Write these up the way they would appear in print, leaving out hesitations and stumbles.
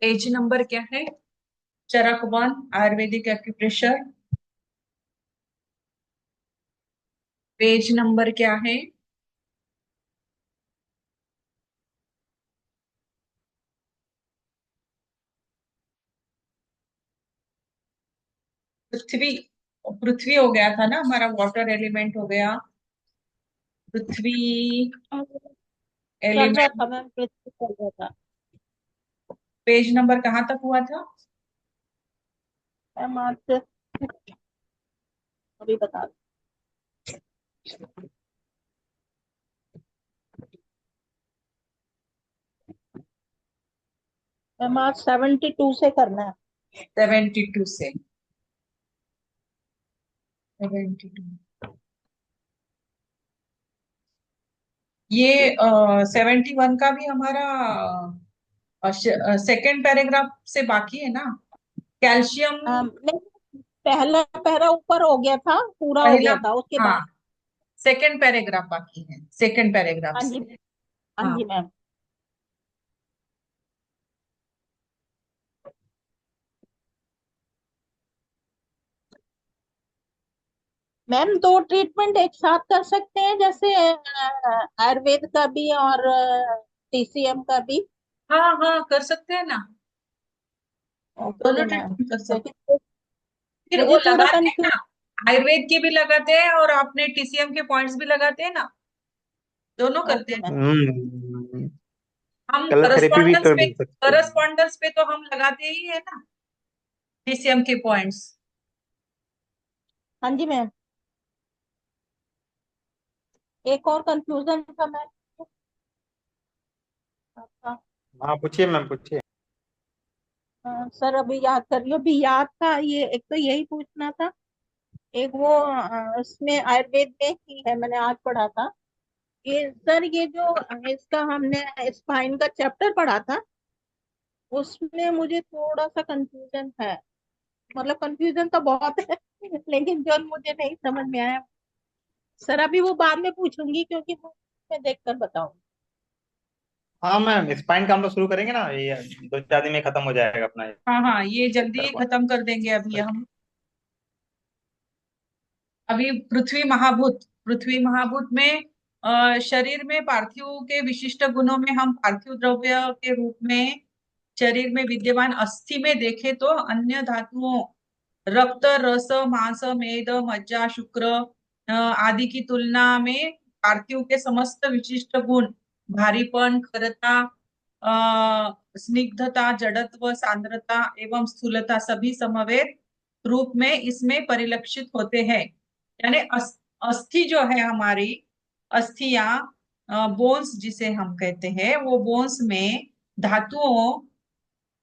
Page number क्या है? चरक 1, Ayurvedic acupressure. Page number क्या है? पृथ्वी। पृथ्वी हो गया था ना हमारा, वाटर एलिमेंट हो गया। पृथ्वी चल रहा एलिमेंट। था मैम, पृथ्वी चल रहा था। पेज नंबर कहाँ तक हुआ था? मैम आपसे अभी बता दूं। मैम आज 72 से करना है। 72 से। 72। ये 71 का भी हमारा सेकेंड पैराग्राफ से बाकी है ना? कैल्शियम। नहीं, पहला पहला ऊपर हो गया था, पूरा हो पहला। गया था, उसके हाँ, बाद। सेकेंड पैराग्राफ बाकी है, सेकेंड पैराग्राफ हाँ जी। से। हाँ हाँ। जी मैम। मैम दो ट्रीटमेंट एक साथ कर सकते हैं, जैसे आयुर्वेद का भी और टीसीएम का भी। हाँ हाँ, कर सकते हैं ना। ओके दोनों मैम, ट्रीटमेंट कर सकते क्योंकि हैं। फिर वो मुझे थोड़ा लगाते हैं कंफ्यूज। ना। आयुर्वेद की भी लगाते हैं और आपने टीसीएम के पॉइंट्स भी लगाते हैं ना। दोनों करते ओके हैं। मैम। हम ओके कलर मैम। करस्पॉन्डेंस पे कर सकते हैं। करस्पॉन्डेंस पे तो हम लगाते ही है ना, टीसीएम के पॉइंट्स। हाँ जी मैम। एक और कंफ्यूजन था मैम आपका। हाँ, पूछिए मैम, पूछिए। सर अभी याद कर रही हूँ, अभी याद था, ये एक तो यही पूछना था। एक वो इसमें आयुर्वेद में ही है, मैंने आज पढ़ा था। ये सर, ये जो इसका हमने स्पाइन का चैप्टर पढ़ा था, उसमें मुझे थोड़ा सा कंफ्यूजन है। मतलब कंफ्यूजन तो बहुत है लेकिन जो मुझे नहीं समझ में आया। सर अभी वो बाद में पूछूंगी, क्योंकि वो मैं देख कर बताऊंगी। हाँ मैम, स्पाइन का हम लोग शुरू करेंगे ना, ये 2-4 दिन में खत्म हो जाएगा अपना ये। हाँ हाँ, ये जल्दी ही चैप्टर 1। खत्म कर देंगे अभी हम। अभी पृथ्वी महाभूत में शरीर में पार्थिव के विशिष्ट गुणों में हम पार्थिव द्रव्य के रूप में शरीर में विद्यमान अस्थि में देखें तो अन्य धातुओं रक्त, रस, मांस, मेद, मज्जा, शुक्र आदि की तुलना में पार्थिव के समस्त विशिष्ट गुण, भारीपन, खरता, स्निग्धता, जड़त्व, सांद्रता एवं स्थूलता सभी समवेत रूप में इसमें परिलक्षित होते हैं। यानी अस्थि जो है हमारी, अस्थियां, बोन्स जिसे हम कहते हैं, वो बोन्स में धातुओं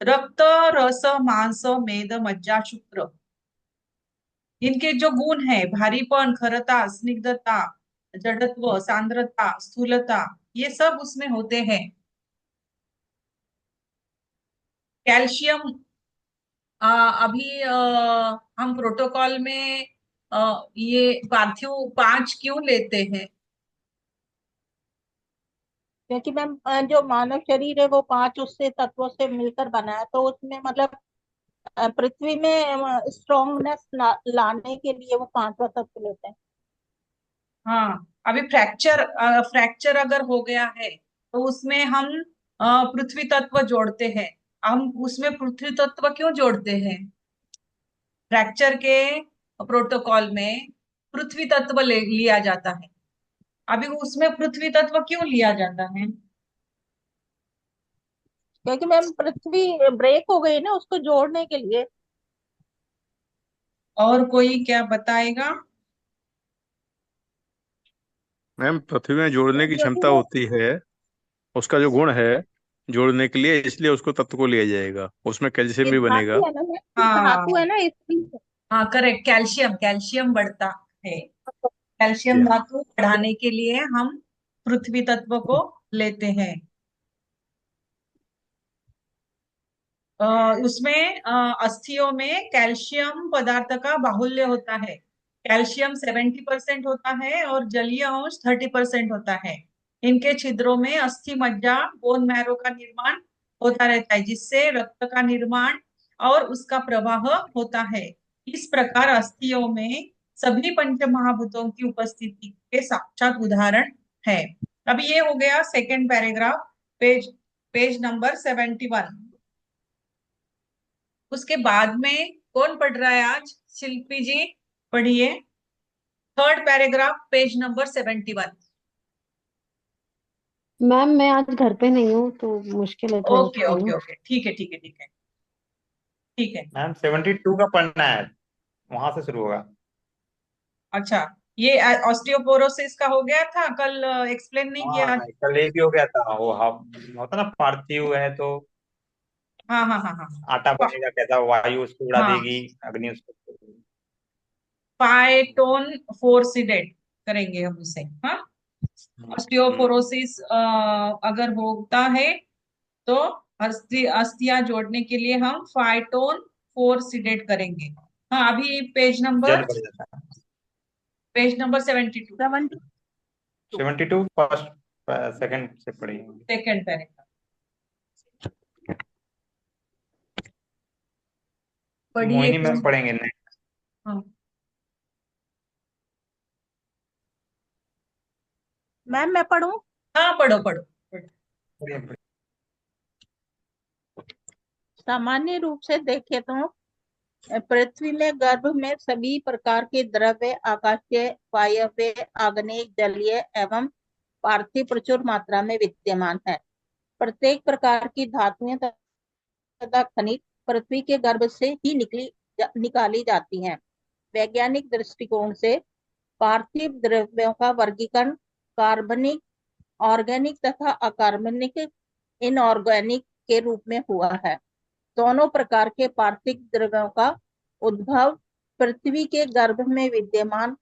रक्त, रस, मांस, मेद, मज्जा, शुक्र, इनके जो गुण है भारीपन, खरता, स्निग्धता, जड़त्व, सांद्रता, स्थूलता, ये सब उसमें होते हैं। कैल्शियम अभी हम प्रोटोकॉल में ये पार्थिव 5 क्यों लेते हैं? क्योंकि मैम जो मानव शरीर है वो पांच उससे तत्वों से मिलकर बना है, तो उसमें मतलब पृथ्वी में स्ट्रॉन्गनेस लाने के लिए वो पांचवा तत्व लेते हैं। हाँ, अभी फ्रैक्चर अगर हो गया है तो उसमें हम पृथ्वी तत्व जोड़ते हैं। हम उसमें पृथ्वी तत्व क्यों जोड़ते हैं? फ्रैक्चर के प्रोटोकॉल में पृथ्वी तत्व लिया जाता है। अभी उसमें पृथ्वी तत्व क्यों लिया जाता है? क्योंकि मैम पृथ्वी ब्रेक हो गई ना, उसको जोड़ने के लिए। और कोई क्या बताएगा? मैम पृथ्वी में जोड़ने की क्योंकि क्षमता वो होती है, उसका जो गुण है जोड़ने के लिए, इसलिए उसको तत्व को लिया जाएगा, उसमें कैल्शियम ये भी बनेगा। धातु है ना मैम, धातु हाँ है ना इसलिए। हाँ, करेक्ट। कैल्शियम कैल्शियम बढ़ता है। कैल्शियम या धातु बढ़ाने के लिए हम पृथ्वी तत्व को लेते हैं। उसमें अस्थियों में कैल्शियम पदार्थ का बाहुल्य होता है। कैल्शियम 70% होता है और जलीय अंश 30% होता है। इनके छिद्रों में अस्थि मज्जा, बोन मैरो का निर्माण होता रहता है, जिससे रक्त का निर्माण और उसका प्रवाह होता है। इस प्रकार अस्थियों में सभी पंच महाभूतों की उपस्थिति के साक्षात उदाहरण है। अब ये हो गया second paragraph, page page number 71। उसके बाद में कौन पढ़ रहा है आज? शिल्पी जी पढ़िए, third paragraph, page number 71। Ma'am मैं आज घर पे नहीं हूँ तो मुश्किल है थोड़ा ओके सा ओके पढ़ना। ओके, ठीक है ठीक है ठीक है ठीक है। मैम 72 का पढ़ना है, वहां से शुरू होगा। अच्छा, ये ऑस्टियोपोरोसिस का हो गया था कल, एक्सप्लेन नहीं किया हाँ आज। कल एक भी हो गया था वो, हम होता ना पार्थिव है तो हाँ हाँ हाँ हाँ आटा बनेगा कैसा, वायु उसको उड़ा हाँ, देगी, अग्नि उसको। फाइटोन फोर्सिडेट करेंगे हम उसे। हाँ, ऑस्टियोपोरोसिस अगर होता है तो अस्थियां जोड़ने के लिए हम फाइटोन फोर्सिडेट करेंगे। हाँ, अभी जल बढ़ जाता है। Page number 72, 72। 72 फर्स्ट सेकंड से पढ़ेंगे। सेकंड पैराग्राफ पढ़िए मोहिनी मैम कौन। पढ़ेंगे next। हाँ मैम मैं पढ़ूं? हाँ, पढ़ो पढ़ो पढ़ो। पढ़िए, पढ़िए। सामान्य रूप से देखें तो पृथ्वी में गर्भ में सभी प्रकार के द्रव्य आकाशीय, वायव्य, आग्नेय, जलीय एवं पार्थिव प्रचुर मात्रा में विद्यमान है। प्रत्येक प्रकार की धातुएं तथा खनिज पृथ्वी के गर्भ से ही निकाली जाती हैं। वैज्ञानिक दृष्टिकोण से पार्थिव द्रव्यों का वर्गीकरण कार्बनिक, ऑर्गेनिक तथा अकार्बनिक, इनऑर्गेनिक के रूप में हुआ है। दोनों प्रकार के पार्थिव द्रव्यों का उद्भव पृथ्वी के गर्भ में विद्यमान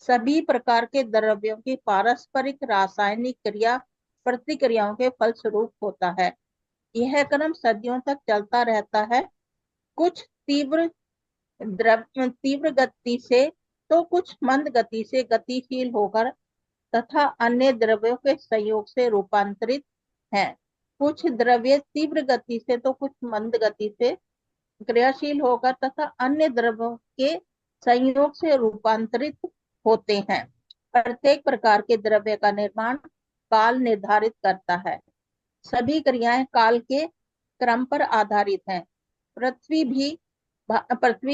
सभी प्रकार के द्रव्यों की पारस्परिक रासायनिक क्रिया प्रतिक्रियाओं के फलस्वरूप होता है। यह क्रम सदियों तक चलता रहता है, कुछ तीव्र गति से तो कुछ मंद गति से गतिशील होकर तथा अन्य द्रव्यों के संयोग से रूपांतरित हैं। कुछ द्रव्य तीव्र गति से तो कुछ मंद गति से क्रियाशील होकर तथा अन्य द्रव्यों के संयोग से रूपांतरित होते हैं। प्रत्येक प्रकार के द्रव्य का निर्माण काल निर्धारित करता है। सभी क्रियाएं काल के क्रम पर आधारित हैं। पृथ्वी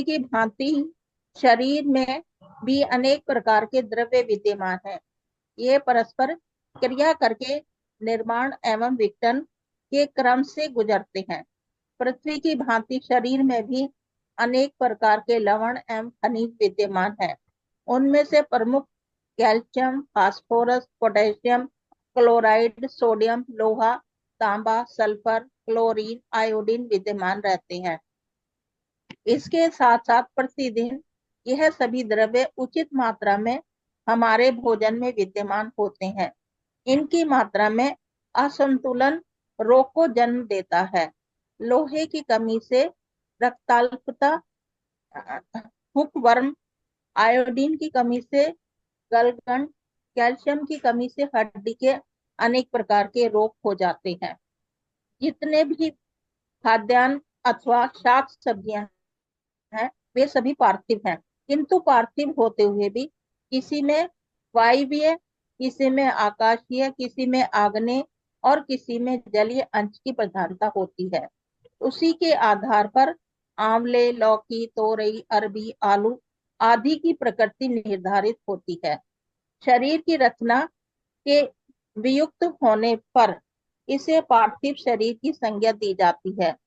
की भांति शरीर में भी अनेक प्रकार के द्रव्य विद्यमान हैं। ये परस्पर क्रिया करके निर्माण एवं विघटन के क्रम से गुजरते हैं। पृथ्वी की भांति शरीर में भी अनेक प्रकार के लवण एवं खनिज विद्यमान हैं। उनमें से प्रमुख calcium, phosphorus, potassium, chloride, sodium, लोहा, तांबा, सल्फर, क्लोरीन, आयोडीन विद्यमान रहते हैं। इसके साथ साथ प्रतिदिन यह सभी द्रव्य उचित मात्रा में हमारे भोजन में विद्यमान होते हैं। इनकी मात्रा में असंतुलन रोग को जन्म देता है। लोहे की कमी से रक्ताल्पता, हुकवर्म, आयोडीन की कमी से गलगंड, कैल्शियम की कमी से हड्डी के अनेक प्रकार के रोग हो जाते हैं। जितने भी खाद्यान्न अथवा शाक सब्जियां हैं वे सभी पार्थिव हैं, किंतु पार्थिव होते हुए भी किसी में वायवीय, किसी में आकाशीय, किसी में आग्नेय और किसी में जलीय अंश की प्रधानता होती है। उसी के आधार पर आंवले, लौकी, तोरई, अरबी, आलू आदि की प्रकृति निर्धारित होती है। शरीर की रचना के वियुक्त होने पर इसे पार्थिव शरीर की संज्ञा दी जाती है।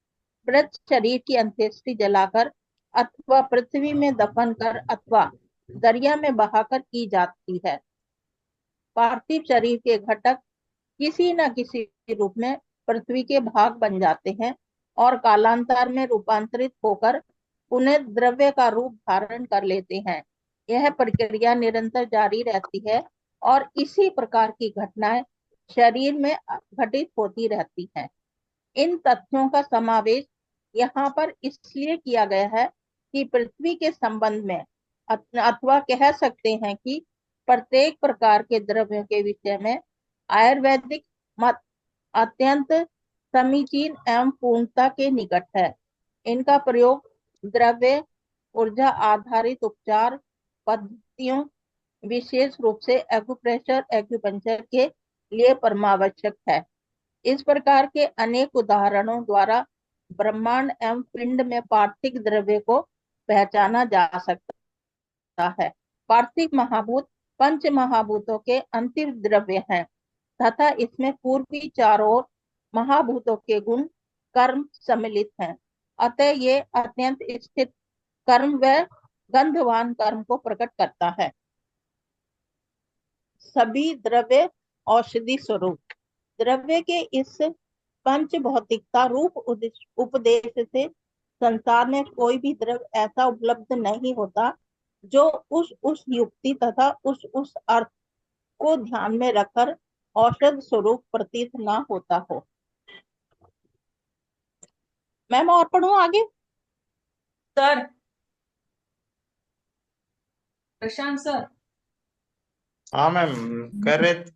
मृत शरीर की अंत्येष्टि जलाकर अथवा पृथ्वी में दफन कर अथवा दरिया में बहाकर की जाती है। पार्थिव शरीर के घटक किसी न किसी रूप में पृथ्वी के भाग बन जाते हैं और कालांतर में रूपांतरित होकर पुनः द्रव्य का रूप धारण कर लेते हैं। यह प्रक्रिया निरंतर जारी रहती है और इसी प्रकार की घटनाएं शरीर में घटित होती रहती हैं। इन तथ्यों का समावेश यहाँ पर इसलिए किया गया है कि पृथ्वी के संबंध में अथवा कह सकते हैं कि प्रत्येक प्रकार के द्रव्यों के विषय में आयुर्वेदिक मत अत्यंत समीचीन एवं पूर्णता के निकट है। इनका प्रयोग द्रव्य ऊर्जा आधारित उपचार पद्धतियों, विशेष रूप से एक्यूप्रेशर एक्यूपंक्चर के लिए परमावश्यक है। इस प्रकार के अनेक उदाहरणों द्वारा ब्रह्मांड एवं पिंड में पार्थिव द्रव्य को पहचाना जा सकता है। पार्थिव महाभूत पंच महाभूतों के अंतिम द्रव्य हैं तथा इसमें पूर्वी चारों महाभूतों के गुण कर्म सम्मिलित हैं। अतः ये अत्यंत स्थित कर्म व गंधवान कर्म को प्रकट करता है। सभी द्रव्य औषधि स्वरूप। द्रव्य के इस पंच भौतिकता रूप उपदेश से संसार में कोई भी द्रव्य ऐसा उपलब्ध नहीं होता जो उस युक्ति तथा उस अर्थ को ध्यान में रखकर औषध स्वरूप प्रतीत ना होता हो। मैम और पढ़ूं आगे? सर, प्रशांत सर। हाँ मैम, कर रहे थे।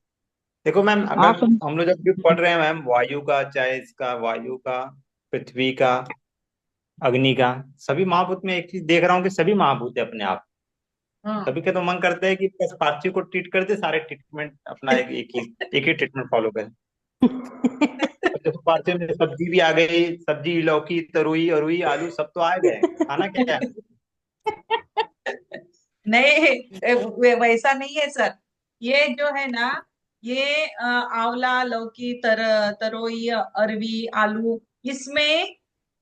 देखो मैम, हाँ अगर हम लोग जब भी पढ़ रहे हैं मैम, वायु का, चाहे इसका वायु का, पृथ्वी का, अग्नि का, सभी महाभूत में एक चीज देख रहा हूँ कि सभी महाभूत है अपने आप। हाँ। कभी का तो मन करता है कि बस पार्थिव को ट्रीट कर दे, सारे ट्रीटमेंट अपना एक ही ट्रीटमेंट फॉलो करें। देखो पार्थिव में सब्जी भी आ गई, सब्जी, लौकी, तरुई अरुई आलू सब तो आ गए, खाना क्या है? नहीं, वैसा नहीं है सर। ये जो है ना, ये आंवला, लौकी, तरोई, अरवी, आलू, इसमें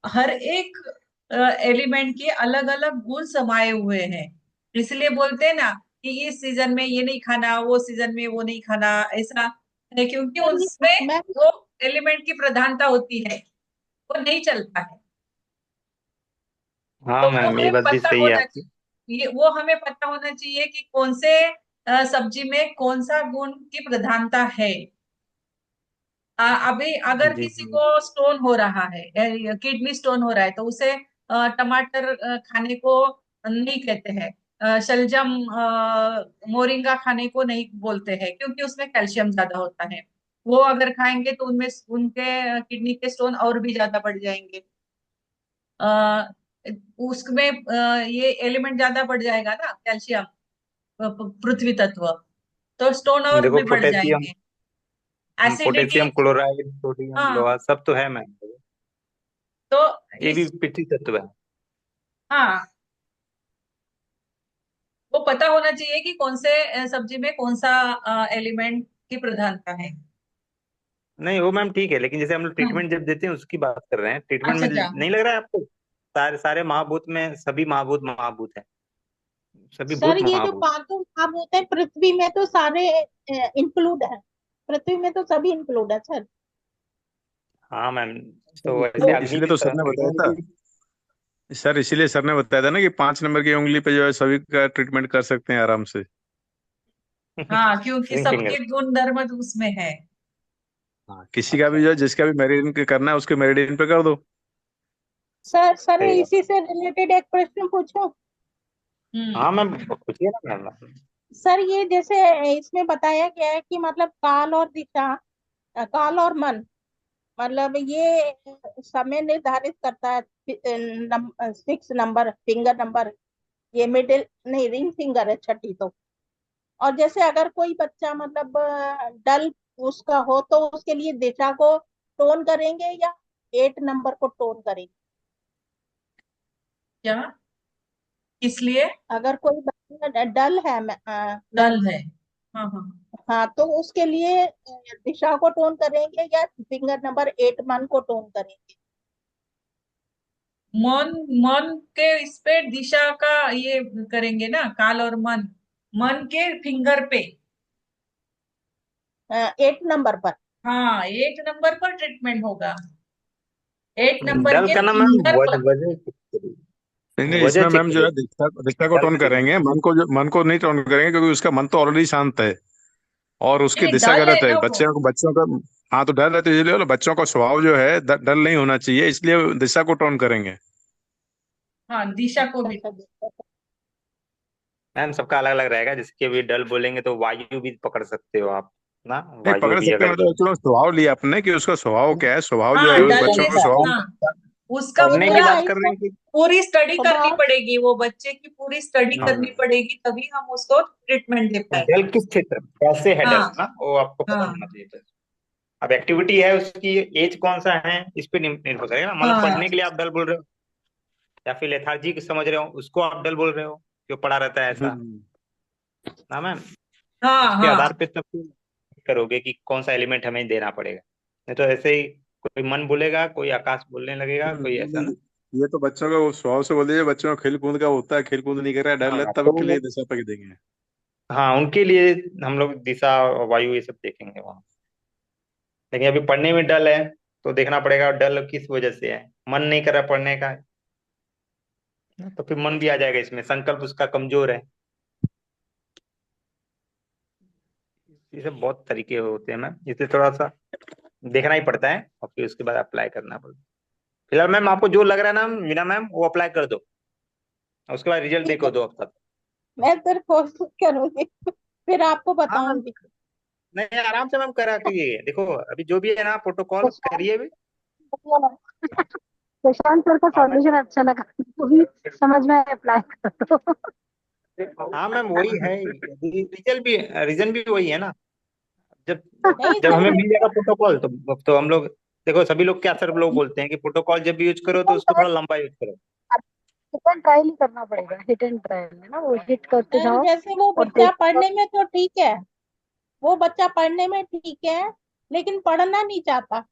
हर एक एलिमेंट के अलग अलग गुण समाये हुए हैं। इसलिए बोलते हैं ना कि इस सीजन में ये नहीं खाना, वो सीजन में वो नहीं खाना, ऐसा है क्योंकि उसमें मैं वो एलिमेंट की प्रधानता होती है, वो नहीं चलता है। हाँ तो वो मैम, ये हमें बात भी पता सही है होना आपकी। चाहिए, वो हमें पता होना चाहिए कि कौन से सब्जी में कौन सा गुण की प्रधानता है। अभी अगर जी किसी जी। को स्टोन हो रहा है, किडनी स्टोन हो रहा है, तो उसे टमाटर खाने को नहीं कहते हैं। शलजम, मोरिंगा खाने को नहीं बोलते हैं क्योंकि उसमें कैल्शियम ज्यादा होता है। वो अगर खाएंगे तो उनमें उनके किडनी के स्टोन और भी ज्यादा बढ़ जाएंगे। अ, उसमें ये एलिमेंट ज्यादा बढ़ जाएगा ना, कैल्शियम, पृथ्वी तत्व, तो स्टोन और देखो भी बढ़ पोटेशियम, जाएंगे। एसिडिटी। पोटेशियम क्लोराइड, सोडियम, हाँ। लोहा सब तो है मैम। तो ये भी इस पृथ्वी तत्व है। हाँ, वो पता होना चाहिए कि कौन से सब्जी में कौन सा एलिमेंट की प्रधानता है। नहीं वो मैम ठीक है, लेकिन जैसे हम लोग हम्म। ट्रीटमेंट जब देते हैं उसकी बात कर रहे हैं। ट्रीटमेंट अच्छा में अच्छा। नहीं लग रहा है आपको सारे सारे महाभूत में सभी महाभूत महाभूत है, सभी सर भूत ये जो महाभूत। पांचों महाभूत है पृथ्वी में तो सारे इंक्लूड है। पृथ्वी में तो सभी इंक्लूड है सर। हाँ मैम, तो वैसे तो अग्नि इसलिए भी तो सर ने बताया अग्नि था। भी। सर इसीलिए सर ने बताया था ना कि 5 नंबर की उंगली पे जो है सभी का ट्रीटमेंट कर सकते हैं आराम से। हाँ, क्योंकि रिंग फिंगर। सबके गुण धर्म तो उसमें है। हाँ, किसी का अच्छा, भी जो है, जिसका भी मेरिडियन करना है उसके मेरिडियन पे कर दो। सर सही बात। इसी से रिलेटेड एक प्रश्न पूछूं? हम्म। हाँ मैम, पूछिए ना मैम। सर ये जैसे इसमें बताया गया है कि मतलब काल और दिशा, काल और मन, मतलब ये समय निर्धारित करता है। 6 नंबर फिंगर नंबर, ये मिडिल नहीं, रिंग फिंगर है छठी तो। और जैसे अगर कोई बच्चा मतलब डल उसका हो तो उसके लिए दिशा को टोन करेंगे या 8 नंबर को टोन करेंगे? क्या? किस लिए? अगर कोई बच्चा डल है डल मैम, है। हाँ हाँ। हाँ, तो उसके लिए दिशा को टोन करेंगे या फिंगर नंबर 8 मन को टोन करेंगे? मन, मन के इस पे दिशा का ये करेंगे ना, काल और मन, मन के फिंगर पे। 8 नंबर पर। हाँ, 8 नंबर पर ट्रीटमेंट होगा, 8 नंबर डल के का ना मैम फिंगर पर। नहीं नहीं, वजह इसमें चेक मैम जो करिए। है दिशा को डल टोन किस। करेंगे, मन को नहीं टोन करेंगे क्योंकि उसका मन तो ऑलरेडी शांत है और उसकी नहीं, दिशा डल है गलत है। ना वो। बच्चों का। हाँ, तो डर रहते इसलिए बोला, बच्चों का स्वभाव जो है डर नहीं होना चाहिए, इसलिए दिशा को टोन करेंगे। हाँ, दिशा को अच्छा भी। अच्छा अच्छा। मैम सबका अलग अलग रहेगा, जिसके भी डल बोलेंगे तो वायु भी पकड़ सकते हो आप। ना, नहीं वायु पकड़ भी सकते हैं, अगर मतलब चलो स्वभाव लिया अपने कि उसका स्वभाव क्या है, स्वभाव जो हाँ है उस बच्चों का डलनेस, स्वभाव। हाँ उसका वो पढ़ने की पूरा बात मेरा कर रहे इसका हैं कि पूरी स्टडी करनी स्वभाव पड़ेगी, वो बच्चे की पूरी स्टडी हाँ करनी पड़ेगी, तभी हम उसको ट्रीटमेंट दे वो पाएंगे। डल किस क्षेत्र में, कैसे है डल, हाँ ना वो आपको पता हाँ होना चाहिए बस। अब एक्टिविटी है उसकी, एज कौन सा है, इस पे निर्भर करेगा ना। मतलब हाँ पढ़ने के लिए आप डल बोल रहे हो, या फिर लेथार्जी समझ रहे हो उसको आप डल बोल रहे हो, जो पढ़ा रहता है ऐसा, हम्म। ना मैम। हाँ उसके आधार हाँ पे तब फिर करोगे कि कौन सा एलिमेंट हमें देना पड़ेगा। नहीं तो ऐसे ही कोई मन बोलेगा, कोई आकाश बोलने लगेगा, कोई ऐसा ना। ये तो बच्चों का वो स्वभाव से बोल दीजिए, बच्चों का खेल कूद का होता है, खेल कूद नहीं कर रहा है, डर हाँ लगता है, तो तब के लिए दिशा पक देंगे। हाँ उनके लिए हम लोग दिशा और वायु ये सब देखेंगे वहाँ। लेकिन अभी पढ़ने में डल है, तो देखना पड़ेगा डल किस वजह से है, मन नहीं कर रहा पढ़ने का, तो फिर मन भी आ जाएगा इसमें, संकल्प उसका कमजोर है। ये सब बहुत तरीके होते हैं मैम, इसे थोड़ा सा देखना ही पड़ता है और फिर उसके बाद अप्लाई करना पड़ता है। फिलहाल मैम आपको जो लग रहा है ना मीना मैम, वो अप्लाई कर दो, और उसके बाद रिजल्ट ठीक देखो है, 2 हफ्ता तक। मैं सर कोशिश करूंगी, फिर आपको हाँ मैम, बताऊंगी। नहीं आराम से मैम करा कीजिए, देखो अभी जो भी है ना प्रोटोकॉल प्रशांत करिए अभी। प्रशांत सर का हाँ मैम, सॉल्यूशन अच्छा लगा, वो भी समझ में अप्लाई कर दो। हाँ मैम वही है, रिजल्ट भी, रीजन भी वही है ना। जब नहीं जब सर हमें मिल जाएगा प्रोटोकॉल, तो हम लोग, देखो सभी लोग क्या, सर लोग बोलते हैं कि प्रोटोकॉल जब भी यूज करो तो उसको थोड़ा लंबा यूज करो। हिट एंड ट्रायल ही करना पड़ेगा, हिट एंड ट्रायल है ना, वो हिट करते सर जाओ जैसे वो और बच्चा देखते पढ़ने जाओ। में तो ठीक है, वो बच्चा पढ़ने में ठीक है, लेकिन पढ़ना नहीं चाहता।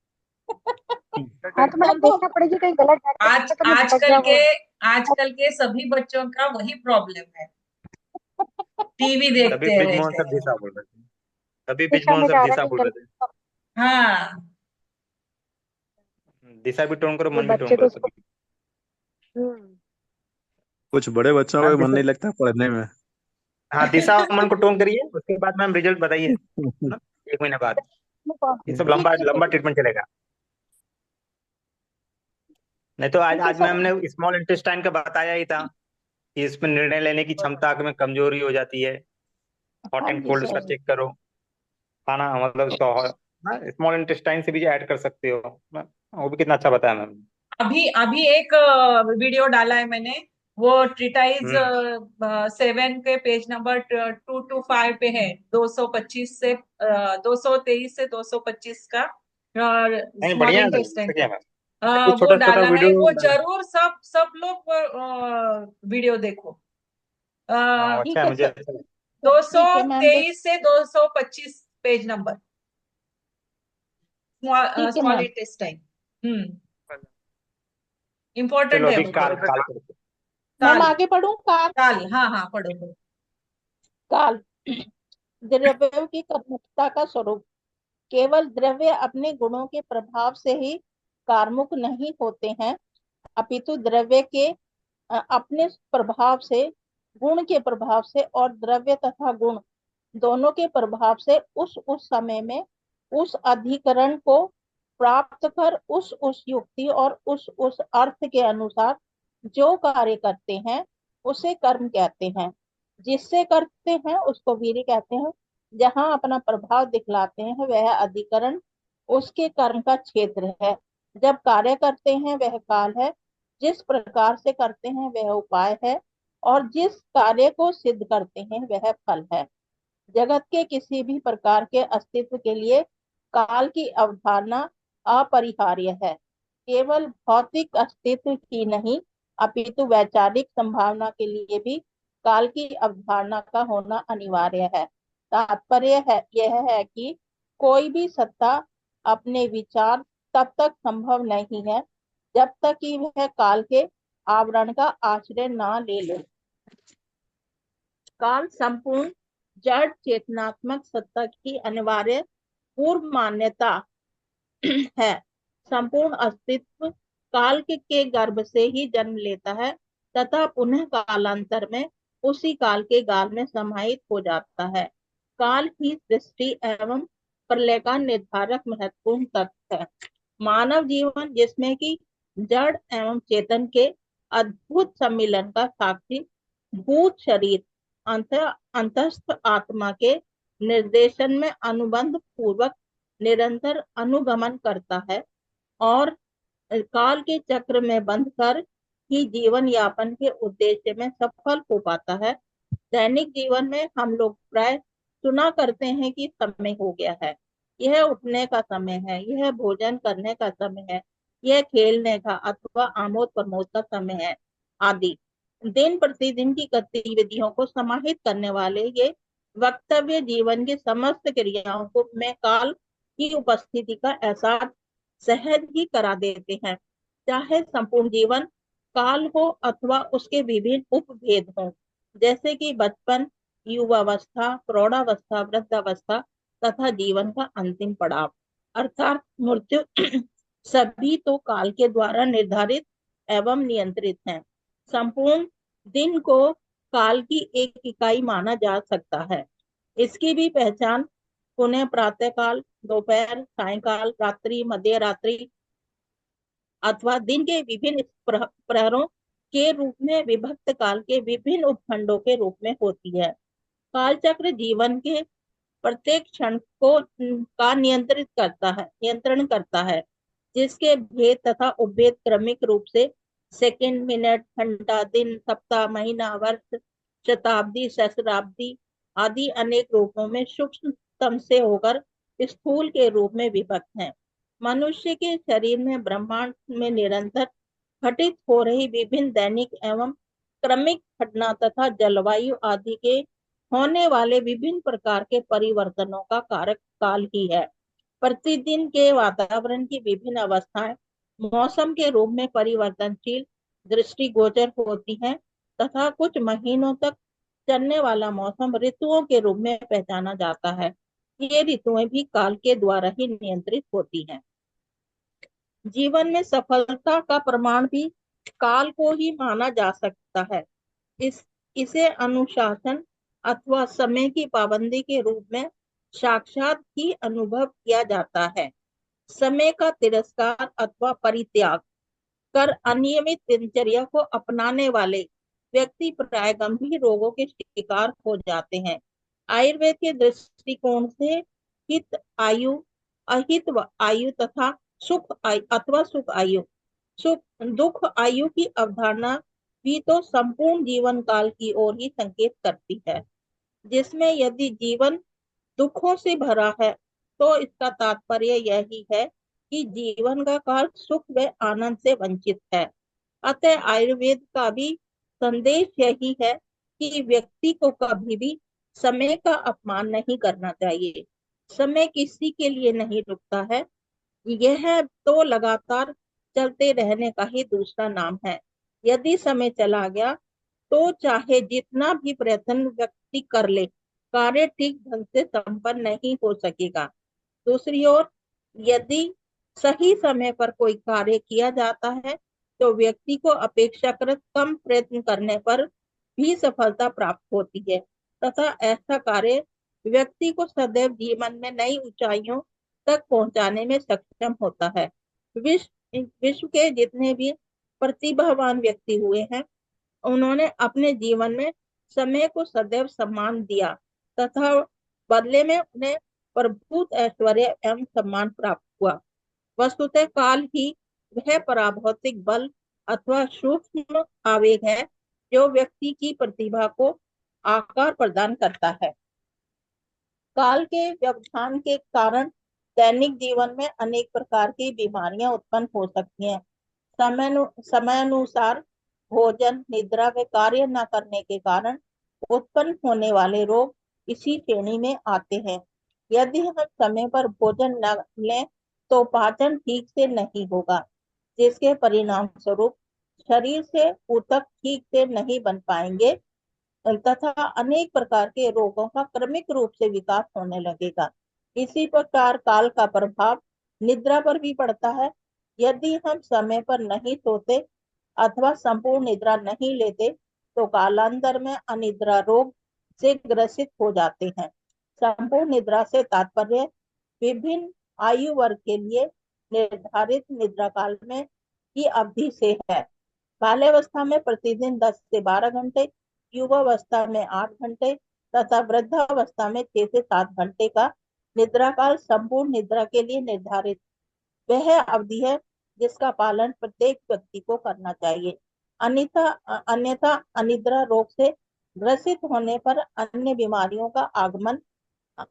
हाँ तो मैडम तो देखना पड़ेगी कहीं गलत आज डायरेक्शन में तो नहीं भटक आजकल गया के वो। आजकल के सभी बच्चों का वही प्रॉब्लम है, टीवी तभी देखते ब्रिजमोहन रहते सर हैं। दिशा बोल रहे थे, तभी दिशा ब्रिजमोहन में सर जा रहा दिशा है बोल कहीं रहे गलत। हाँ थे, दिशा भी टोन करो, वो मन भी टोन बच्चे को करो उसको। सभी। हम्म। कुछ बड़े बच्चों मैम को मन दिशा, नहीं लगता पढ़ने में। हाँ दिशा और मन को टोन करिए, उसके बाद मैम रिजल्ट बताइए ना, 1 महीने बाद। ये सब ठीक लंबा है लंबा सर। ट्रीटमेंट चलेगा। नहीं तो आज ठीक है आज सर। मैम ने स्मॉल इंटेस्टाइन का बताया ही था कि इसमें निर्णय लेने की क्षमता में कमजोरी हो जाती है। हॉट हाँ एंड जी कोल्ड उसका सर। चेक करो, खाना मतलब उसका ना स्मॉल इंटेस्टाइन से भी ऐड कर सकते हो ना, वो भी कितना अच्छा बताया मैम। अभी अभी एक वीडियो डाला है मैंने, वो ट्रीटाइज हम्म 7 के पेज नंबर 225 पे है, 225 से 223 से 225 का नहीं स्मॉल बढ़िया है मैम, इंटेस्टाइन सही है का। मैम। ये वो छोटा छोटा डाला है, वीडियो वो डाल। जरूर सब सब लोग वीडियो देखो। हाँ अच्छा ठीक है, है मुझे सर। अच्छा लगा। दो सौ ठीक है मैम, तेईस से 225 पेज नंबर, ठीक है स्मॉल मैम। इंटेस्टाइन। इम्पोर्टेंट चलो है अभी वो काल तो। काल करते मैम काल, आगे पढ़ूं? काल। काल, हाँ हाँ पढ़ो पढ़ो। काल द्रव्य की कर्मठता का स्वरूप। केवल द्रव्य अपने गुणों के प्रभाव से ही कार्मुक नहीं होते हैं, अपितु द्रव्य के अपने प्रभाव से, गुण के प्रभाव से और द्रव्य तथा गुण दोनों के प्रभाव से उस समय में उस अधिकरण को प्राप्त कर उस युक्ति और उस अर्थ के अनुसार जो कार्य करते हैं उसे कर्म कहते हैं। जिससे करते हैं उसको वीर्य कहते हैं। जहाँ अपना प्रभाव दिखलाते हैं वह अधिकरण उसके कर्म का क्षेत्र है। जब कार्य करते हैं वह काल है। जिस प्रकार से करते हैं वह उपाय है, और जिस कार्य को सिद्ध करते हैं वह फल है। जगत के किसी भी प्रकार के अस्तित्व के लिए काल की अवधारणा अपरिहार्य है। केवल भौतिक अस्तित्व ही नहीं, अपितु वैचारिक संभावना के लिए भी काल की अवधारणा का होना अनिवार्य है। तात्पर्य है यह है कि कोई भी सत्ता अपने विचार तब तक संभव नहीं है जब तक कि वह काल के आवरण का आश्रय ना ले ले। काल संपूर्ण जड़ चेतनात्मक सत्ता की अनिवार्य पूर्व मान्यता है। संपूर्ण अस्तित्व काल के गर्भ से ही जन्म लेता है तथा पुनः कालांतर में उसी काल के गाल में समाहित हो जाता है। काल ही सृष्टि एवं प्रलय का निर्धारक महत्वपूर्ण तत्व है। मानव जीवन जिसमें कि जड़ एवं चेतन के अद्भुत सम्मिलन का साक्षी भूत शरीर अंतस्थ आत्मा के निर्देशन में अनुबंध पूर्वक निरंतर अनुगमन करता है और काल के चक्र में बंध कर ही जीवन यापन के उद्देश्य में सफल हो पाता है। दैनिक जीवन में हम लोग प्राय सुना करते हैं कि समय हो गया है, यह उठने का समय है, यह भोजन करने का समय है, यह खेलने का अथवा आमोद प्रमोद का समय है आदि। दिन प्रतिदिन की गतिविधियों को समाहित करने वाले ये वक्तव्य जीवन की समस्त क्रियाओं को में काल की उपस्थिति का एहसास सहज ही करा देते हैं। चाहे संपूर्ण जीवन काल हो अथवा उसके विभिन्न उपभेद हों, जैसे कि बचपन, युवावस्था, प्रौढ़ावस्था, वृद्धावस्था तथा जीवन का अंतिम पड़ाव अर्थात मृत्यु सभी तो काल के द्वारा निर्धारित एवं नियंत्रित हैं। संपूर्ण दिन को काल की एक इकाई माना जा सकता है। इसकी भी पहचान पुनः प्रातः काल, दोपहर, सायंकाल, रात्रि, मध्य रात्रि अथवा दिन के विभिन्न प्रहरों के रूप में विभक्त काल के विभिन्न उपखंडों के रूप में होती है। काल चक्र जीवन के प्रत्येक क्षण को का नियंत्रण करता है, जिसके भेद तथा उपभेद क्रमिक रूप से सेकंड, मिनट, घंटा, दिन, सप्ताह, महीना, वर्ष, शताब्दी, सहस्राब्दी आदि अनेक रूपों में सूक्ष्मतम से होकर स्थूल के रूप में विभक्त हैं। मनुष्य के शरीर में ब्रह्मांड में निरंतर घटित हो रही विभिन्न दैनिक एवं क्रमिक घटना तथा जलवायु आदि के होने वाले विभिन्न प्रकार के परिवर्तनों का कारक काल ही है। प्रतिदिन के वातावरण की विभिन्न अवस्थाएं मौसम के रूप में परिवर्तनशील दृष्टिगोचर होती हैं तथा कुछ महीनों तक चलने वाला मौसम ऋतुओं के रूप में पहचाना जाता है। ये ऋतुएं भी काल के द्वारा ही नियंत्रित होती हैं। जीवन में सफलता का प्रमाण भी काल को ही माना जा सकता है। इसे अनुशासन अथवा समय की पाबंदी के रूप में साक्षात ही अनुभव किया जाता है। समय का तिरस्कार अथवा परित्याग कर अनियमित दिनचर्या को अपनाने वाले व्यक्ति प्राय गंभीर रोगों के शिकार हो जाते हैं। आयुर्वेद के दृष्टिकोण से हित आयु, अहित आयु तथा सुख आयु अथवा सुख आयु, दुख आयु की अवधारणा भी तो संपूर्ण जीवन काल की ओर ही संकेत करती है, जिसमें यदि जीवन दुखों से भरा है तो इसका तात्पर्य यही है कि जीवन का काल सुख व आनंद से वंचित है। अतः आयुर्वेद का भी संदेश यही है कि व्यक्ति को कभी भी समय का अपमान नहीं करना चाहिए। समय किसी के लिए नहीं रुकता है, यह तो लगातार चलते रहने का ही दूसरा नाम है। यदि समय चला गया तो चाहे जितना भी प्रयत्न व्यक्ति कर ले, कार्य ठीक ढंग से संपन्न नहीं हो सकेगा। दूसरी ओर यदि सही समय पर कोई कार्य किया जाता है तो व्यक्ति को अपेक्षाकृत कम प्रयत्न करने पर भी सफलता प्राप्त होती है तथा ऐसा कार्य व्यक्ति को सदैव जीवन में नई ऊंचाइयों तक पहुंचाने में सक्षम होता है। विश्व के जितने भी प्रतिभावान व्यक्ति हुए हैं, उन्होंने अपने जीवन में समय को सदैव सम्मान दिया तथा बदले में उन्हें प्रभुत ऐश्वर्य एवं सम्मान प्राप्त हुआ। वस्तुतः काल ही वह पराभौतिक बल अथवा सूक्ष्म आवेग है जो व्यक्ति की प्रतिभा को आकार प्रदान करता है। काल के व्यवधान के कारण दैनिक जीवन में अनेक प्रकार की बीमारियां उत्पन्न हो सकती हैं। समयानुसार भोजन, निद्रा व कार्य न करने के कारण उत्पन्न होने वाले रोग इसी श्रेणी में आते हैं। यदि हम समय पर भोजन न लें तो पाचन ठीक से नहीं होगा, जिसके परिणाम स्वरूप शरीर से ऊतक ठीक से नहीं बन पाएंगे तथा अनेक प्रकार के रोगों का क्रमिक रूप से विकास होने लगेगा। इसी प्रकार काल का प्रभाव निद्रा पर भी पड़ता है। यदि हम समय पर नहीं सोते अथवा संपूर्ण निद्रा नहीं लेते तो कालांतर में अनिद्रा रोग से ग्रसित हो जाते हैं। संपूर्ण निद्रा से तात्पर्य विभिन्न आयु वर्ग के लिए निर्धारित निद्रा काल में की अवधि से है। बाल्यावस्था में प्रतिदिन 10 से 12 घंटे, युवावस्था में 8 घंटे, तथा वृद्धावस्था में 6 से 7 घंटे का निद्रा काल संपूर्ण निद्रा के लिए निर्धारित वह अवधि है जिसका पालन प्रत्येक व्यक्ति को करना चाहिए। अन्यथा अन्यथा अनिद्रा रोग से ग्रसित होने पर अन्य बीमारियों का आगमन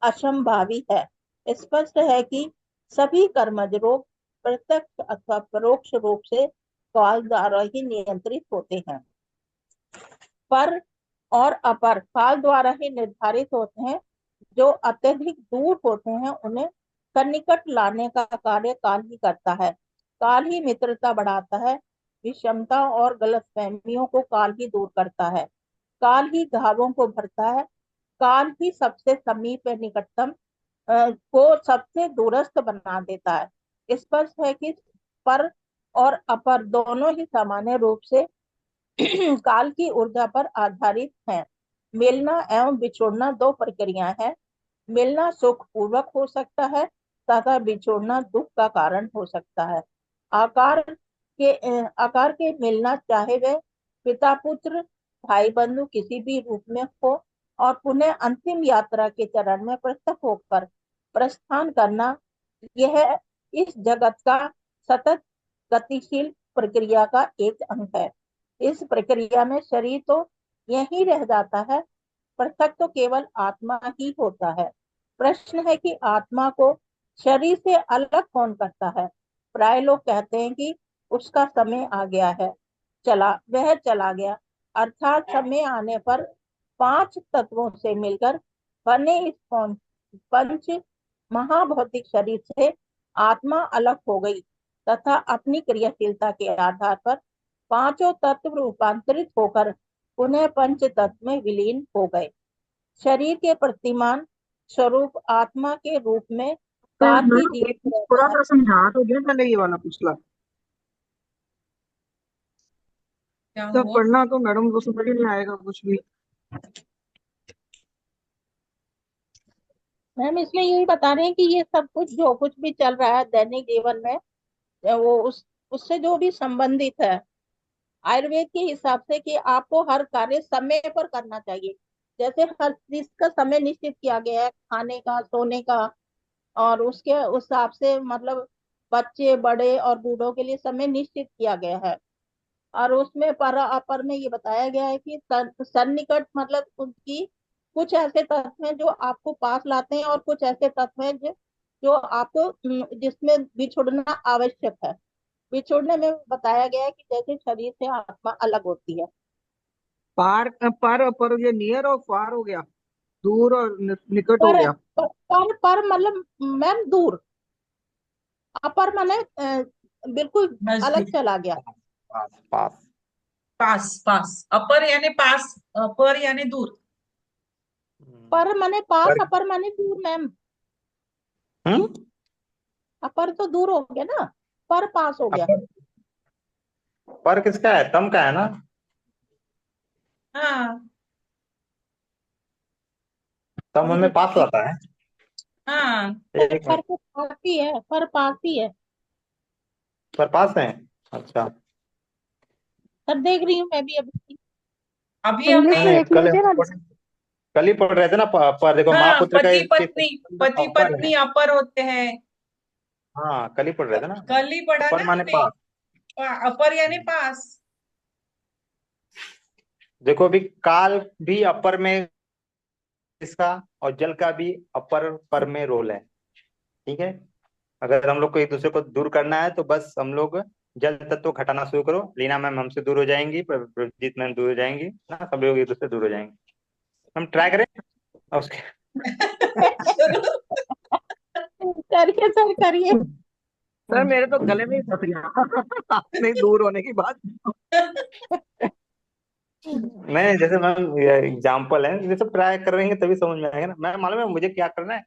असंभावी है। स्पष्ट है कि सभी कर्मज रोग प्रत्यक्ष अथवा परोक्ष रूप से काल द्वारा ही नियंत्रित होते हैं। पर और अपर काल द्वारा ही निर्धारित होते हैं। जो अत्यधिक दूर होते हैं उन्हें सन्निकट लाने का कार्य काल ही करता है। काल ही मित्रता बढ़ाता है, विषमता और गलतफहमियों को काल ही दूर करता है। काल ही घावों को भरता है। काल ही सबसे समीप व निकटतम को सबसे दूरस्थ बना देता है। स्पष्ट है कि पर और अपर दोनों ही सामान्य रूप से काल की ऊर्जा पर आधारित है। मिलना एवं बिछोड़ना दो प्रक्रियाएं हैं। मिलना सुख पूर्वक हो सकता है तथा बिछोड़ना दुख का कारण हो सकता है। आकार के मिलना चाहे वह पिता पुत्र भाई बंधु किसी भी रूप में हो और पुनः अंतिम यात्रा के चरण में पृथक होकर प्रस्थान करना, यह इस जगत का सतत गतिशील प्रक्रिया का एक अंग है। इस प्रक्रिया में शरीर तो यही रह जाता है, पृथक तो केवल आत्मा ही होता है। प्रश्न है कि आत्मा को शरीर से अलग कौन करता है। प्राय लोग कहते हैं कि उसका समय आ गया है, वह चला गया, अर्थात समय आने पर 5 तत्वों से मिलकर बने इस पंच महाभौतिक शरीर से आत्मा अलग हो गई तथा अपनी क्रियाशीलता के आधार पर 5 तत्व रूपांतरित होकर पुनः पंच तत्व में विलीन हो गए। शरीर के प्रतिमान स्वरूप आत्मा के रूप में काल ही जीवित थोड़ा रहता है। सा समझा तो दे, पहले ये वाला पिछला क्या सब हुआ? पढ़ना तो मैडम को समझ ही नहीं आएगा कुछ भी। मैम इसमें यही बता रहे हैं कि ये सब कुछ जो कुछ भी चल रहा है दैनिक जीवन में, वो उससे जो भी संबंधित है आयुर्वेद के हिसाब से कि आपको हर कार्य समय पर करना चाहिए। जैसे हर चीज का समय निश्चित किया गया है, खाने का, सोने का, और उसके उस हिसाब से मतलब बच्चे बड़े और बूढ़ों के लिए समय निश्चित किया गया है। और उसमें पर अपर में ये बताया गया है कि सन्निकट मतलब उनकी कुछ ऐसे तत्व हैं जो आपको पास लाते हैं और कुछ ऐसे तत्व हैं जो आपको जिसमें बिछुड़ना आवश्यक है। बिछुड़ने में बताया गया है कि जैसे शरीर से आत्मा अलग होती है। पर ये नियर और फार हो गया, दूर और निकट हो पर गया। पर मतलब मैम दूर, अपर माने बिल्कुल अलग नजदीक, चला गया। पास पास। पास पास, अपर यानी पास, अपर यानी दूर। पर माने पास, पर अपर माने दूर मैम। हम्म अपर तो दूर हो गया ना, पर पास हो गया। अपर पर किसका है? तम का है ना? हाँ तम हमें पास लाता है। हाँ, एक पर मिनट, तो पास ही है, पर पास ही है। पर पास है। अच्छा, सर देख रही हूँ मैं भी अभी। अभी इंग्लिश हमने, में नहीं देख कल लीजिए ना। कल ही पढ़ रहे थे ना। पर देखो, माँ हाँ, पुत्र का पति अपर है। पत्नी अपर होते हैं। हाँ, कल ही पढ़ रहे थे ना। कल ही पढ़ा अपर ना माने हमने, पास। अपर यानी पास। देखो अभी काल भी अपर में इसका, और जल का भी अपर पर में रोल है। ठीक है, अगर हम लोग को एक दूसरे को दूर करना है तो बस हम लोग जल तत्व को घटाना शुरू करो। लीना मैम हमसे दूर हो जाएंगी, प्रजीत मैम दूर हो जाएंगी ना, सब लोग एक दूसरे से दूर हो जाएंगे। हम ट्राई करें और उसके शुरू। करिए सर करिए। सर मेरे तो गले में ही फंस गया नहीं दूर होने की बात। नहीं, जैसे मैम एग्जाम्पल है, ये सब ट्राई कर रहेंगे तभी समझ में आएगा ना। मैं मालूम है मुझे क्या करना है।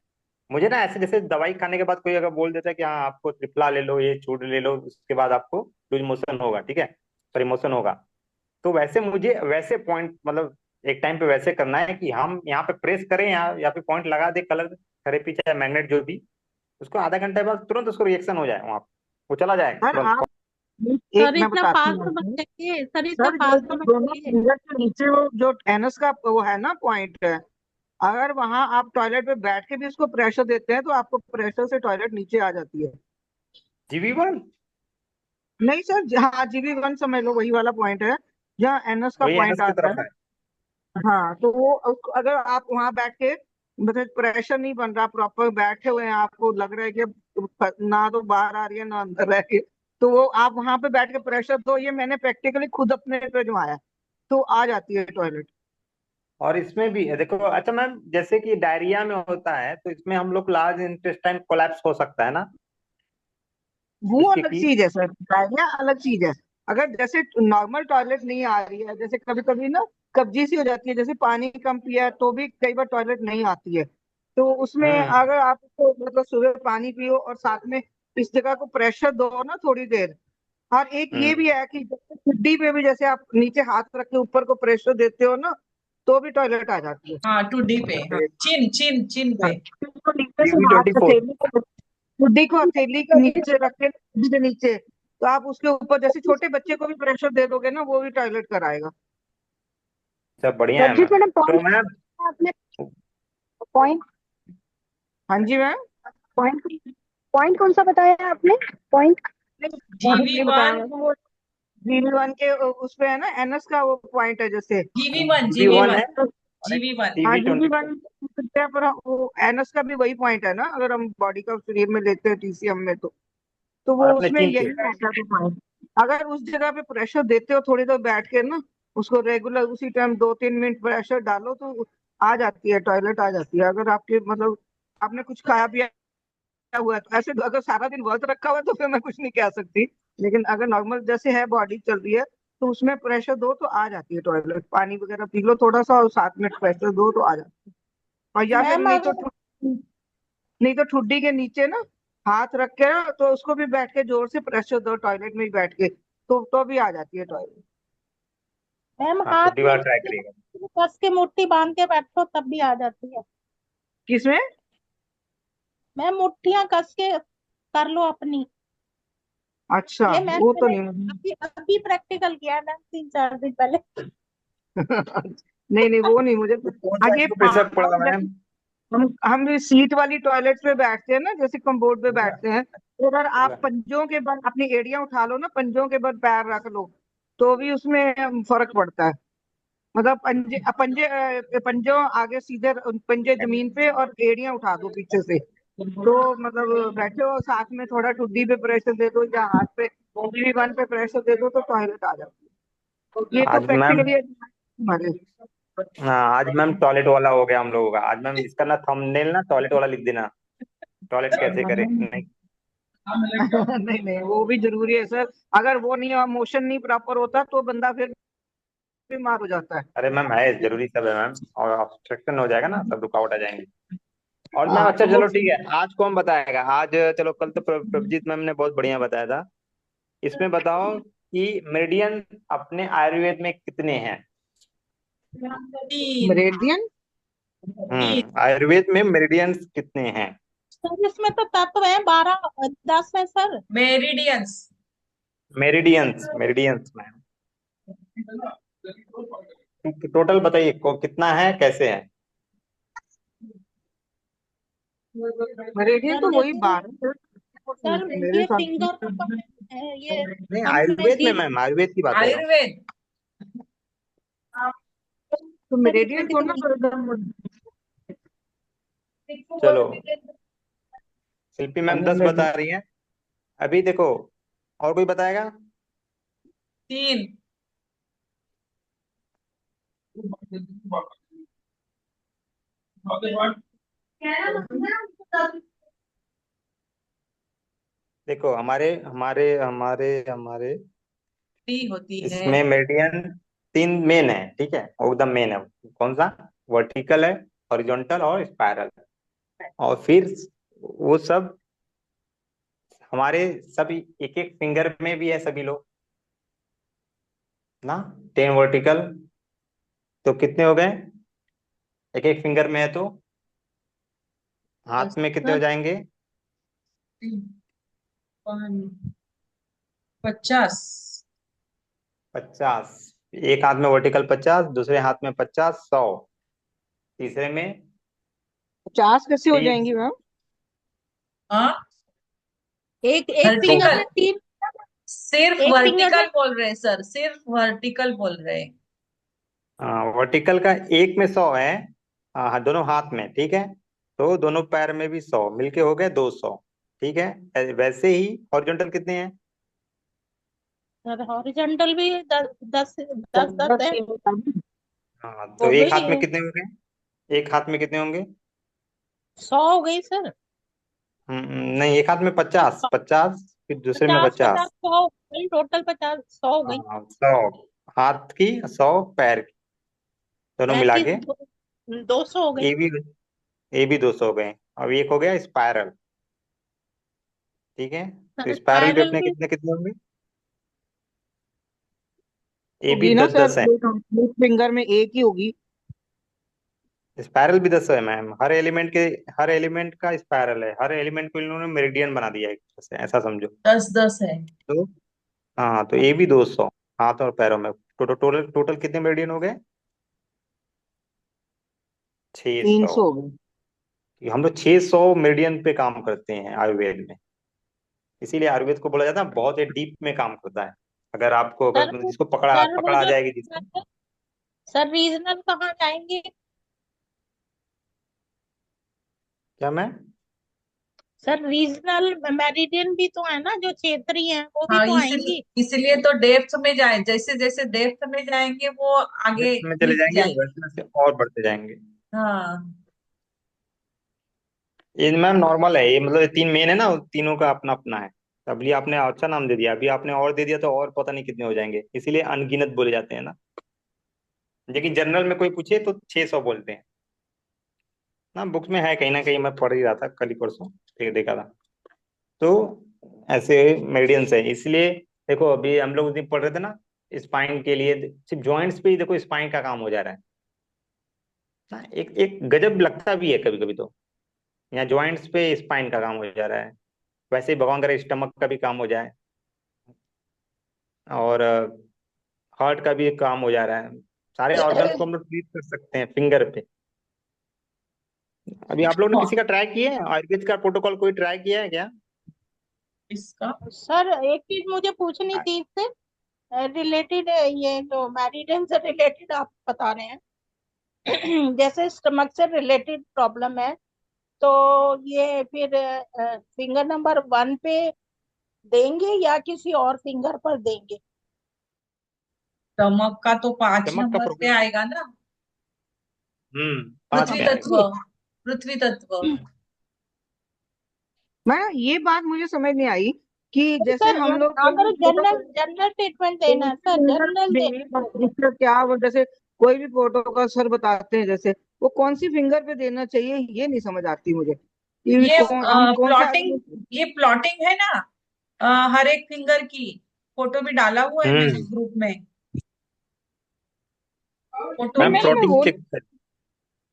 मुझे ना ऐसे जैसे दवाई खाने के बाद कोई अगर बोल देता है कि हाँ आपको त्रिफला ले लो, ये चूर्ण ले लो, उसके बाद आपको लूज मोशन होगा, ठीक है, परिमोशन होगा, तो वैसे मुझे वैसे पॉइंट मतलब एक टाइम पे वैसे करना है कि हम यहाँ पे प्रेस करें, यहाँ पे पॉइंट लगा दे, कलर थेरेपी चाहे मैग्नेट जो भी, उसको आधा घंटे बाद तुरंत उसको रिएक्शन हो जाए, वहाँ वो चला जाए सर तुरंत। आप एक सर मैं इतना बताती पास हूँ तो मत आपको। करिए, सर इतना सर पास ये तो जो मत दोनों करिए। फिंगर के नीचे वो जो एनस का वो है ना पॉइंट है, अगर वहां आप टॉयलेट पे बैठ के भी उसको प्रेशर देते हैं तो आपको प्रेशर से टॉयलेट नीचे आ जाती है। GV1 नहीं सर, हाँ GV1 समझ लो, वही वाला पॉइंट है जहाँ एनएस का वही पॉइंट एनएस की आता तरफ है। है। हाँ तो वो अगर आप वहां बैठ के, मतलब प्रेशर नहीं बन रहा, प्रॉपर बैठे हुए हैं, आपको लग रहा है कि ना तो बाहर आ रही है ना अंदर रह के, तो वो आप वहां पे बैठ के प्रेशर दो, ये मैंने प्रैक्टिकली खुद अपने पे जमाया, तो आ जाती है टॉयलेट। और इसमें भी है देखो, अच्छा मैम, जैसे कि डायरिया में होता है तो इसमें हम लोग लार्ज इंटेस्टाइन कोलैप्स हो सकता है ना, वो जिसकी अलग कि चीज है सर, डायरिया अलग चीज है। अगर जैसे नॉर्मल टॉयलेट नहीं आ रही है, जैसे कभी कभी ना कब्जी सी हो जाती है, जैसे पानी कम पिया है तो भी कई बार टॉयलेट नहीं आती है, तो उसमें हम्म अगर आप तो मतलब सुबह पानी पियो और साथ में इस जगह को प्रेशर दो ना थोड़ी देर। और एक ये हम्म भी है कि जैसे ठुड्डी पे भी जैसे आप नीचे हाथ रख के ऊपर को प्रेशर देते हो ना, तो भी टॉयलेट आ जाती है। हाँ, 2D पे, हाँ, चिन चिन चिन हाँ, पे। तो नीचे से हाथ 24। हथेली को, ठुड्डी को हथेली के नीचे रख के, ठुड्डी के नीचे, तो आप उसके ऊपर जैसे छोटे बच्चे को भी प्रेशर दे दोगे ना, वो भी टॉयलेट कराएगा। सब बढ़िया है रंजीत मैम। मैडम तो पॉइंट मैम आपने, पॉइंट हाँ जी मैम। पॉइंट पॉइंट कौन सा बताया आपने? पॉइंट। नहीं, पॉइंट जीवी नहीं बताया वन मेरे को, वो जीवी1 के उस पे है ना, एनएस का वो पॉइंट है जैसे। जीवी1 GV1 जीवी1 है और एक जीवी1। हाँ CV24। जीवी1 सकते हैं, पर वो एनएस का भी वही पॉइंट है ना, अगर हम बॉडी का शरीर में लेते हैं टीसीएम में, तो और वो अपने उसमें चीन यही पे। रहता है पॉइंट। अगर उस जगह पे प्रेशर देते हो थोड़ी देर बैठ के ना, उसको रेगुलर उसी टाइम 2-3 मिनट प्रेशर डालो तो आ जाती है, टॉयलेट आ जाती है। अगर आपके मतलब आपने कुछ खाया पिया हुआ है, तो ऐसे अगर सारा दिन व्रत रखा हुआ है तो फिर मैं कुछ नहीं कह सकती, लेकिन अगर नॉर्मल जैसे है, बॉडी चल रही है, तो उसमें प्रेशर दो तो आ जाती है टॉयलेट। पानी वगैरह पी लो थोड़ा सा और 7 मिनट प्रेशर दो तो आ जाती है। और या फिर मैम अगर नहीं तो ठुड्डी के नीचे ना हाथ रख के ना, तो उसको भी बैठ के जोर से प्रेशर दो टॉयलेट में ही बैठ के, तो भी आ जाती है टॉयलेट। मैम हाँ, हाथ छुट्टी में वाला ट्राई मुट्ठी करिएगा। कस के मुट्ठी बांध के बैठो तब भी आ जाती है। किसमें? मैम मुट्ठियां कस के कर लो अपनी। अच्छा, ये मैम वो तो मैंने नहीं। अभी अभी प्रैक्टिकल किया है मैम, 3-4 दिन पहले। नहीं नहीं, वो नहीं मुझे। तो कौन सा आगे एक्यूप्रेशर पड़ेगा मैम? हम भी सीट वाली टॉयलेट पे बैठते हैं ना, जैसे कम्बोर्ड पे बैठते हैं, तो अगर आप पंजों के बल अपनी एड़ियां उठा लो ना, पंजों के बल पैर रख लो, तो भी उसमें फर्क पड़ता है। मतलब पंजे पंजे पंजों आगे सीधे, पंजे जमीन पे और एड़ियां उठा दो पीछे से, तो मतलब बैठे हो साथ में थोड़ा ठुड्डी पे प्रेशर दे दो या हाथ पे जीवी1 पे प्रेशर दे दो तो टॉयलेट आ जाती है। ये तो आज मैम, प्रैक्टिकली हमारे। हाँ आज मैम टॉयलेट वाला हो गया हम लोगों का। आज मैम इसका ना थंबनेल ना टॉयलेट वाला लिख देना, टॉयलेट कैसे करे नहीं। नहीं नहीं, वो भी जरूरी है सर। अगर वो नहीं, मोशन नहीं प्रॉपर होता तो बंदा फिर बीमार हो जाता है। अरे मैम है, जरूरी सब है मैम, और ऑब्स्ट्रक्शन हो जाएगा ना, सब रुकावट आ जाएंगी। और मैम हाँ अच्छा तो वो चलो ठीक है, आज कौन बताएगा आज? चलो कल तो प्रभजीत मैम ने बहुत बढ़िया बताया था। इसमें बताओ कि मेरिडियन अपने आयुर्वेद में कितने हैं? 3 मेरेडियन। आयुर्वेद में मेरिडियंस कितने हैं? सर इसमें तो तत्व है 12-10 है sir. Meridians. Meridians, meridians ma'am, total बताइए कितना है, कैसे है? मेरेडियन सर तो वही देखो, 12 सर मेरे ये हिसाब से। फिंगर है ये। नहीं हमने आयुर्वेद में डी मैम, आयुर्वेद की बात कर रहा हूँ। आयुर्वेद। तो मेरेडियन को ना चलो, शिल्पी मैम 10 बता रही हैं अभी, देखो और कोई बताएगा? 3। देखो हमारे हमारे हमारे हमारे 3 होती है। इसमें मेरिडियन तीन मेन है, ठीक है, वो एकदम मेन है। कौन सा? वर्टिकल है, हॉरिजॉन्टल और स्पाइरल। और फिर वो सब हमारे सभी एक एक फिंगर में भी है सभी लोग ना। 10 वर्टिकल तो कितने हो गए एक एक फिंगर में है तो? हाथ में कितने हो सर जाएंगे? 50। 50। एक हाथ में वर्टिकल 50, दूसरे हाथ में 50, 100, तीसरे में 50 कैसे हो एक जाएंगी मैम? हाँ, एक एक फिंगर वर्टिकल, में 3, सिर्फ एक फिंगर में वर्टिकल बोल रहे हैं सर, सिर्फ वर्टिकल बोल रहे हैं। वर्टिकल का एक में 100 है। हाँ, दोनों हाथ में, ठीक है। तो दोनों पैर में भी 100 मिलके हो गए 200। ठीक है। वैसे ही हॉरिजॉन्टल कितने हैं? सर हॉरिजॉन्टल भी 10 10 10 10 10 है। हाँ, तो हो एक हाथ में गई कितने होंगे? एक हाथ में कितने होंगे? 100 हो गई सर। नहीं, एक हाथ में 50 50, फिर दूसरे में 50 50 50। 100 हो गई, टोटल 50 100 हो गई। हाँ, 100 हाथ की, 100 पैर की, दोनों पैर मिला की के 200 हो गई। ये भी, ये भी 200 हो गए। अब एक हो गया स्पायरल। ठीक है। तो सर स्पायरल भी स्पाइरल अपने भी कितने कितने होंगे? ये भी होगी ना 10 सर, 10 है। एक फिंगर में एक ही होगी। स्पायरल भी 10 है मैम, हर एलिमेंट के, हर एलिमेंट का स्पायरल है, हर एलिमेंट को इन्होंने मेरिडियन बना दिया है एक तरह से, ऐसा समझो। 10 10 है। तो हाँ, तो ये भी 200 हाथ और पैरों में। टोटल टोटल टोटल कितने मेरिडियन हो गए? 600। 300 हो गई। हम लोग 600 मेरिडियन पे काम करते हैं आयुर्वेद में। इसीलिए आयुर्वेद को बोला जाता है बहुत ही डीप में काम करता है। अगर आपको, सर अगर वो जिसको पकड़ा सर वो पकड़ा आ जो जाएगी जिसको। सर रीजनल कहाँ जाएंगे? क्या मैम? सर रीजनल मेरिडियन भी तो है ना, जो क्षेत्रीय हैं वो भी हाँ, तो इसलिए आएंगी। इसलिए तो डेप्थ में जाए, जैसे जैसे डेप्थ में जाएंगे वो आगे डेप्थ में चले डीप जाएंगे, जाएंगे। वैसे वैसे और बढ़ते जाएंगे। हाँ, ये मैम नॉर्मल है, ये मतलब ये तीन मेन है ना, तीनों का अपना अपना है। अभी आपने अच्छा नाम दे दिया, अभी आपने और दे दिया तो और पता नहीं कितने हो जाएंगे, इसीलिए अनगिनत बोले जाते हैं ना। लेकिन जनरल में कोई पूछे तो 600 बोलते हैं ना। बुक्स में है कहीं ना कहीं, मैं पढ़ ही रहा था कल ही परसों, ठीक देखा था। तो ऐसे मेरिडियंस है, इसलिए देखो अभी हम लोग उस दिन पढ़ रहे थे ना, स्पाइन के लिए सिर्फ जॉइंट्स पे ही देखो स्पाइन का काम हो जा रहा है ना। एक एक गजब लगता भी है कभी कभी तो, यहाँ जॉइंट्स पे स्पाइन का काम हो जा रहा है। वैसे ही भगवान करे स्टमक का भी काम हो जाए, और हार्ट का भी काम हो जा रहा है। सारे ऑर्गन्स को हम लोग ट्रीट कर सकते हैं फिंगर पे। अभी आप लोगों ने किसी का ट्राई किया है आयुर्वेद का प्रोटोकॉल, कोई ट्राई किया है क्या? इसका सर एक चीज मुझे पूछनी थी इससे रिलेटेड, ये जो मेरिडियन से रिलेटेड आप बता रहे हैं जैसे स्टमक से रिलेटेड प्रॉब्लम है, तो ये फिर फिंगर नंबर 1 पे देंगे या किसी और फिंगर पर देंगे? स्टमक का तो 5 स्टमक का नंबर पे प्रॉब्लम। आएगा ना। 5 पृथ्वी पे तत्व, आएगा। पृथ्वी तत्व। मैं ये बात मुझे समझ नहीं आई कि तो जैसे सर हम लोग कोई भी अगर जनरल प्रोटोकॉल, जनरल ट्रीटमेंट देना है सर, जनरल दे। इसका क्या वो, जैसे कोई भी प्रोटोकॉल सर बताते हैं, जैसे वो कौन सी फिंगर पे देना चाहिए, ये नहीं समझ आती मुझे कि ये कौन, हम कौन सा। प्लॉटिंग, ये प्लॉटिंग है ना, हर एक फिंगर की फोटो भी डाला हुआ है मैंने हम्म ग्रुप में। फोटो मैम नहीं में। नहीं, प्लॉटिंग चेक कर।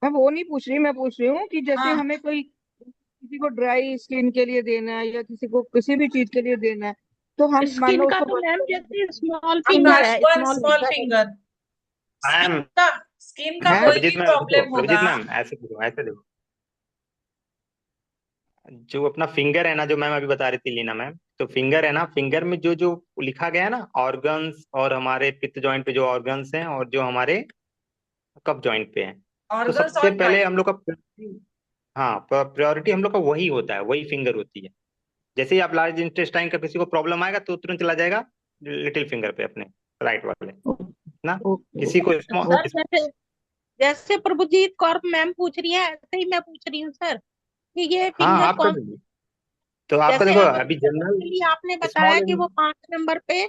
मैं वो नहीं पूछ रही, मैं पूछ रही हूँ कि जैसे हाँ हमें कोई, किसी को ड्राई स्किन के लिए देना है या किसी को किसी भी चीज के लिए देना है, तो हम मान स्किन लो का उसको तो मैम जैसे स्मॉल फिंगर वन है, वन स्मॉल स्मॉल फिंगर है। फिंगर। स्किन मैम का, स्किन का है। कोई प्रभजीत भी मैम देखो, प्रॉब्लम प्रभजीत होगा। मैम ऐसे देखो, ऐसे देखो। जो अपना फिंगर है ना, जो मैम अभी बता रही थी लीना मैम, तो फिंगर है ना, फिंगर में जो जो लिखा गया है ना ऑर्गन्स, और हमारे पित्त जॉइंट पे जो ऑर्गन्स हैं और जो हमारे कफ जॉइंट पे हैं, तो ऑर्गन्स सबसे और पहले जॉइंट। हम लोग का हाँ, प्रायोरिटी हम लोग का वही होता है, वही फिंगर होती है। जैसे ही आप लार्ज इंटेस्टाइन का किसी को प्रॉब्लम आएगा तो तुरंत चला जाएगा लिटिल फिंगर पे अपने, राइट वाले ना। ओके। किसी को स्मॉल। सर जैसे जैसे प्रभुजीत कौर मैम पूछ रही है, ऐसे ही मैं पूछ रही हूँ सर कि ये हाँ, फिंगर आप कर कौन। दीजिए। तो आपका जैसे देखो अब अभी के लिए आपने बताया स्मॉल। कि वो 5 नंबर पे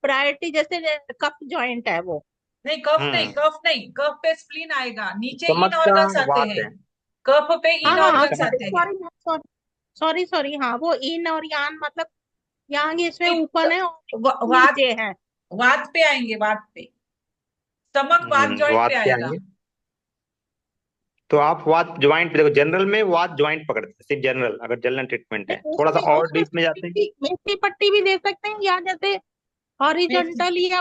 प्रायोरिटी, जैसे कप जॉइंट है वो। नहीं, कफ नहीं, हम्म कफ नहीं, कफ पे स्प्लीन आएगा, नीचे इन स्टमक का ऑर्गन्स आते वात हैं। है। कफ पे हाँ इन हाँ हाँ, ऑर्गन्स सॉरी आते हैं। सॉरी सॉरी सॉरी सॉरी, हाँ वो इन और यान मतलब यहाँ की इसमें पित्त, ऊपर है और वात, नीचे है। वात पे आएंगे, वात पे। स्टमक वात जॉइंट पे वात पे आएगा। आएंगे। तो आप वात ज्वाइंट पे देखो, जनरल में वात ज्वाइंट पकड़ते हैं, सिर्फ जनरल, अगर जनरल ट्रीटमेंट है, थोड़ा सा उसमें और उसमें डीप में जाते हैं। मेथी पट्टी भी दे सकते हैं, या जैसे हॉरिजॉन्टल या